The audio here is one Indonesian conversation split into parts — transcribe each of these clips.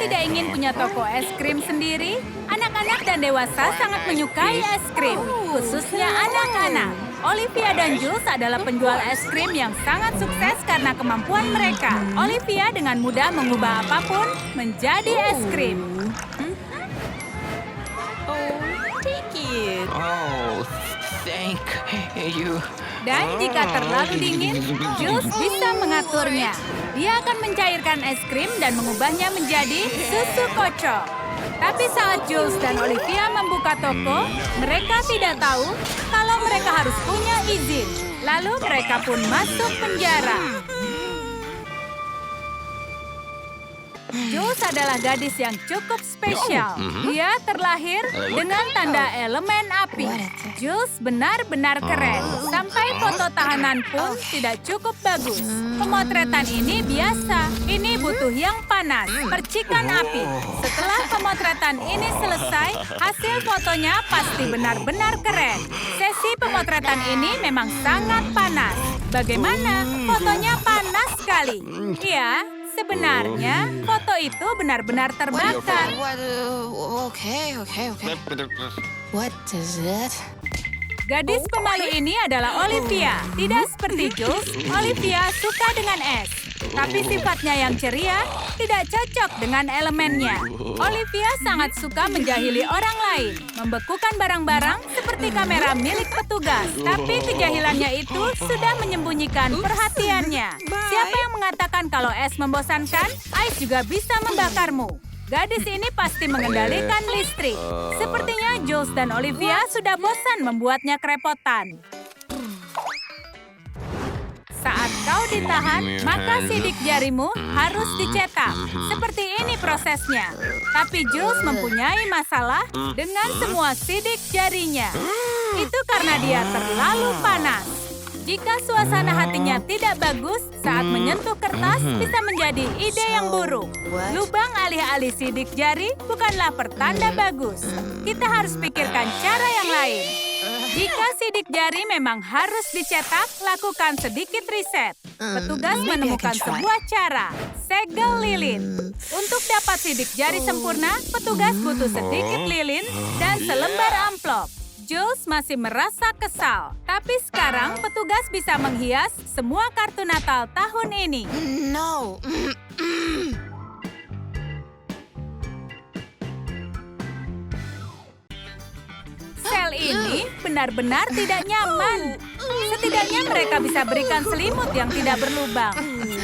tidak ingin punya toko es krim sendiri? Anak-anak dan dewasa sangat menyukai es krim, khususnya anak-anak. Olivia dan Jules adalah penjual es krim yang sangat sukses karena kemampuan mereka. Olivia dengan mudah mengubah apapun menjadi es krim. Oh, thank you. Dan jika terlalu dingin, Jules bisa mengaturnya. Dia akan mencairkan es krim dan mengubahnya menjadi susu kocok. Tapi saat Jules dan Olivia membuka toko, mereka tidak tahu kalau mereka harus punya izin. Lalu mereka pun masuk penjara. Jules adalah gadis yang cukup spesial. Dia terlahir dengan tanda elemen api. Jules benar-benar keren. Sampai foto tahanan pun tidak cukup bagus. Pemotretan ini biasa. Ini butuh yang panas, percikan api. Setelah pemotretan ini selesai, hasil fotonya pasti benar-benar keren. Sesi pemotretan ini memang sangat panas. Bagaimana? Fotonya panas sekali. Iya. Sebenarnya, foto itu benar-benar terbakar. Okay. What is it? Gadis pemalu ini adalah Olivia. Tidak seperti Jules, Olivia suka dengan es. Tapi sifatnya yang ceria tidak cocok dengan elemennya. Olivia sangat suka menjahili orang lain, membekukan barang-barang seperti kamera milik petugas. Tapi kejahilannya itu sudah menyembunyikan perhatiannya. Siapa yang mengatakan kalau es membosankan, ais juga bisa membakarmu. Gadis ini pasti mengendalikan listrik. Sepertinya Jules dan Olivia sudah bosan membuatnya kerepotan. Saat kau ditahan, maka sidik jarimu harus dicetak. Seperti ini prosesnya. Tapi Jules mempunyai masalah dengan semua sidik jarinya. Itu karena dia terlalu panas. Jika suasana hatinya tidak bagus, saat menyentuh kertas bisa menjadi ide yang buruk. Lubang alih-alih sidik jari bukanlah pertanda bagus. Kita harus pikirkan cara yang lain. Jika sidik jari memang harus dicetak, lakukan sedikit riset. Petugas menemukan sebuah cara, segel lilin. Untuk dapat sidik jari sempurna, petugas butuh sedikit lilin dan selembar amplop. Jules masih merasa kesal, tapi sekarang petugas bisa menghias semua kartu Natal tahun ini. No. Sel ini benar-benar tidak nyaman. Setidaknya mereka bisa berikan selimut yang tidak berlubang.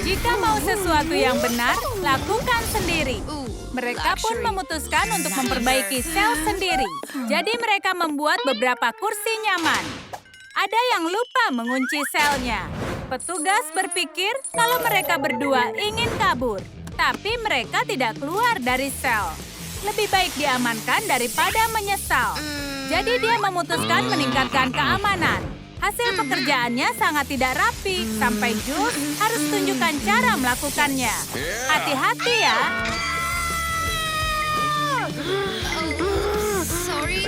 Jika mau sesuatu yang benar, lakukan sendiri. Mereka pun memutuskan untuk memperbaiki sel sendiri. Jadi mereka membuat beberapa kursi nyaman. Ada yang lupa mengunci selnya. Petugas berpikir kalau mereka berdua ingin kabur. Tapi mereka tidak keluar dari sel. Lebih baik diamankan daripada menyesal. Jadi dia memutuskan meningkatkan keamanan. Hasil pekerjaannya sangat tidak rapi. Sampai Jules harus tunjukkan cara melakukannya. Hati-hati ya. Sorry.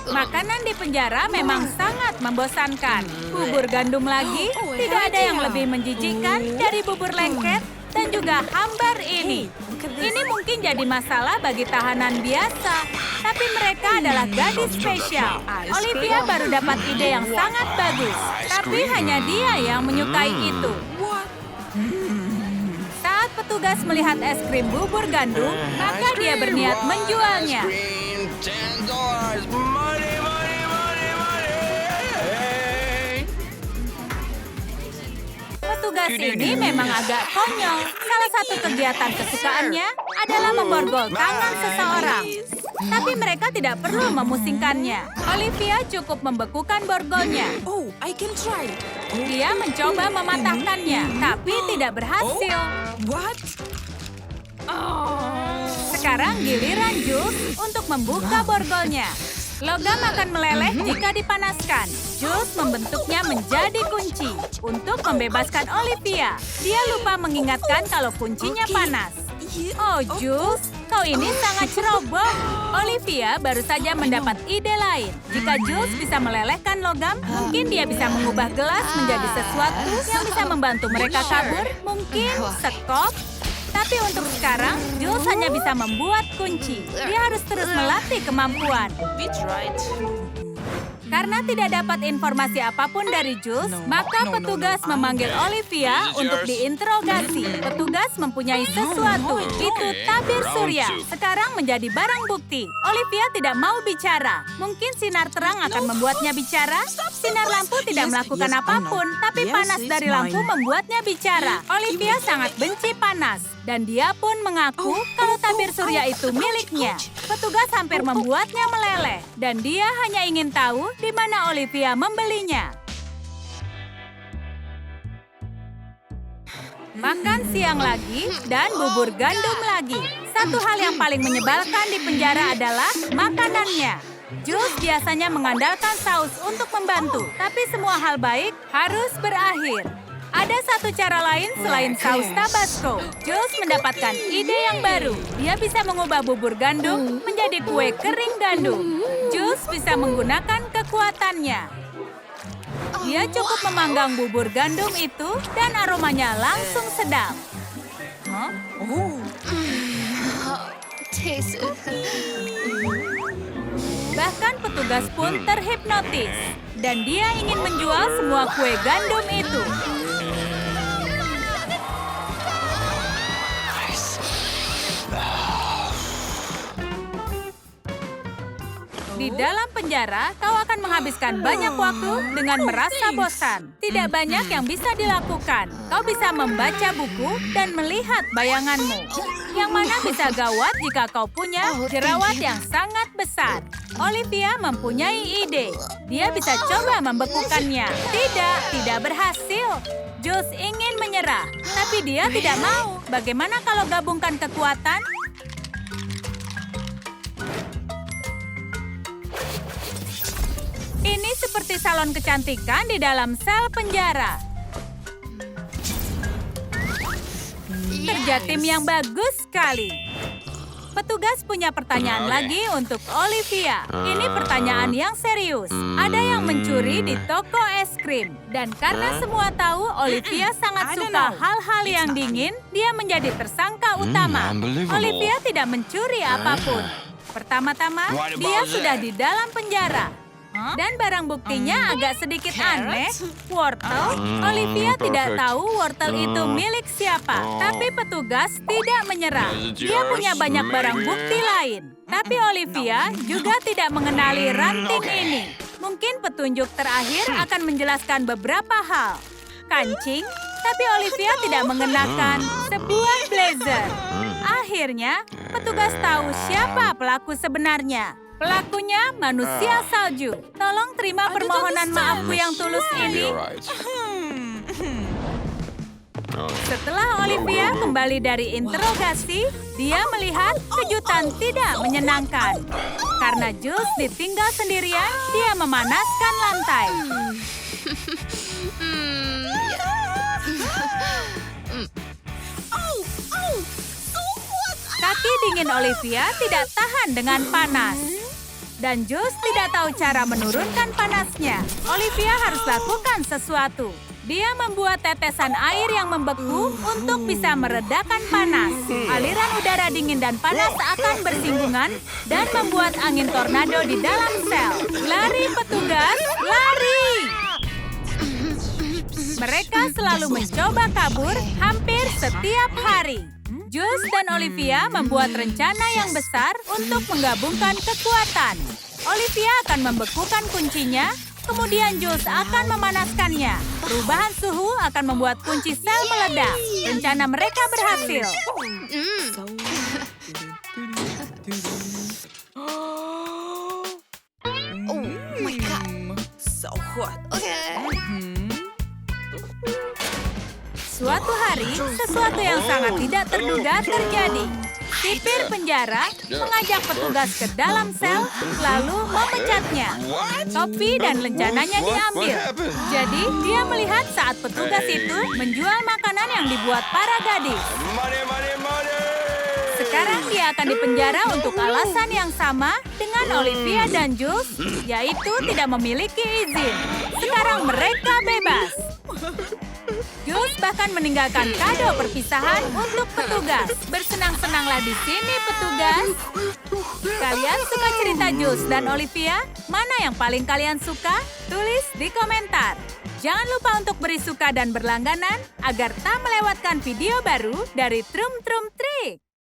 Makanan di penjara memang sangat membosankan. Bubur gandum lagi, tidak ada yang lebih menjijikkan dari bubur lengket dan juga hambar ini. Ini mungkin jadi masalah bagi tahanan biasa, tapi mereka adalah gadis spesial. Olivia baru dapat ide yang sangat bagus, tapi hanya dia yang menyukai itu. Saat petugas melihat es krim bubur gandum, maka dia berniat menjualnya. $10. Money. Petugas ini memang agak konyol. Salah satu kegiatan kesukaannya adalah memborgol tangan seseorang. Tapi mereka tidak perlu memusingkannya. Olivia cukup membekukan borgolnya. Oh, I can try. Dia mencoba mematahkannya, tapi tidak berhasil. What? Sekarang giliran Jules untuk membuka borgolnya. Logam akan meleleh jika dipanaskan. Jules membentuknya menjadi kunci untuk membebaskan Olivia. Dia lupa mengingatkan kalau kuncinya panas. Oh, Jules, kau ini sangat ceroboh. Olivia baru saja mendapat ide lain. Jika Jules bisa melelehkan logam, mungkin dia bisa mengubah gelas menjadi sesuatu yang bisa membantu mereka kabur. Mungkin sekop. Tapi untuk sekarang, Jules hanya bisa membuat kunci. Dia harus terus melatih kemampuan. We tried. Karena tidak dapat informasi apapun dari Jules, maka petugas memanggil Olivia untuk diinterogasi. Petugas mempunyai sesuatu, itu tabir surya. Sekarang menjadi barang bukti. Olivia tidak mau bicara. Mungkin sinar terang akan membuatnya bicara. Sinar lampu tidak melakukan apapun, tapi panas dari lampu membuatnya bicara. Olivia sangat benci panas. Dan dia pun mengaku kalau tabir surya itu miliknya. Petugas hampir membuatnya meleleh. Dan dia hanya ingin tahu di mana Olivia membelinya. Makan siang lagi dan bubur gandum lagi. Satu hal yang paling menyebalkan di penjara adalah makanannya. Jules biasanya mengandalkan saus untuk membantu, tapi semua hal baik harus berakhir. Ada satu cara lain selain saus Tabasco. Jules mendapatkan ide yang baru. Dia bisa mengubah bubur gandum menjadi kue kering gandum. Jules bisa menggunakan kekuatannya. Dia cukup memanggang bubur gandum itu dan aromanya langsung sedap. Huh? Taste it. Bahkan petugas pun terhipnotis. Dan dia ingin menjual semua kue gandum itu. Di dalam penjara, kau akan menghabiskan banyak waktu dengan merasa bosan. Tidak banyak yang bisa dilakukan. Kau bisa membaca buku dan melihat bayanganmu. Yang mana bisa gawat jika kau punya jerawat yang sangat besar. Olivia mempunyai ide. Dia bisa coba membekukannya. Tidak berhasil. Jules ingin menyerah, tapi dia tidak mau. Bagaimana kalau gabungkan kekuatan? Ini seperti salon kecantikan di dalam sel penjara. Kerja tim yang bagus sekali. Petugas punya pertanyaan lagi untuk Olivia. Ini pertanyaan yang serius. Ada yang mencuri di toko es krim. Dan karena semua tahu Olivia sangat suka hal-hal yang dingin, dia menjadi tersangka utama. Olivia tidak mencuri apapun. Pertama-tama, dia sudah di dalam penjara. Dan barang buktinya agak sedikit aneh. Wortel. Olivia tidak tahu wortel itu milik siapa. Tapi petugas tidak menyerah. Dia punya banyak barang bukti lain. Tapi Olivia juga tidak mengenali ranting ini. Mungkin petunjuk terakhir akan menjelaskan beberapa hal. Kancing, tapi Olivia tidak mengenakan sebuah blazer. Akhirnya, petugas tahu siapa pelaku sebenarnya. Pelakunya manusia salju. Tolong terima permohonan maafku yang tulus ini. Setelah Olivia kembali dari interogasi, dia melihat kejutan tidak menyenangkan. Karena Jules ditinggal sendirian, dia memanaskan lantai. Kaki dingin Olivia tidak tahan dengan panas. Dan Jules tidak tahu cara menurunkan panasnya. Olivia harus lakukan sesuatu. Dia membuat tetesan air yang membeku untuk bisa meredakan panas. Aliran udara dingin dan panas akan bersinggungan dan membuat angin tornado di dalam sel. Lari petugas, lari! Mereka selalu mencoba kabur hampir setiap hari. Jules dan Olivia membuat rencana yang besar untuk menggabungkan kekuatan. Olivia akan membekukan kuncinya, kemudian Jules akan memanaskannya. Perubahan suhu akan membuat kunci sel meledak. Rencana mereka berhasil. Oh my God. So hot. Okay. Suatu hari, sesuatu yang sangat tidak terduga terjadi. Sipir penjara mengajak petugas ke dalam sel, lalu memecatnya. Topi dan lencananya diambil. Jadi, dia melihat saat petugas itu menjual makanan yang dibuat para gadis. Sekarang dia akan dipenjara untuk alasan yang sama dengan Olivia dan Jules, yaitu tidak memiliki izin. Sekarang mereka bebas. Jules bahkan meninggalkan kado perpisahan untuk petugas. Bersenang-senanglah di sini, petugas. Kalian suka cerita Jules dan Olivia? Mana yang paling kalian suka? Tulis di komentar. Jangan lupa untuk beri suka dan berlangganan agar tak melewatkan video baru dari Trum Trum Trik.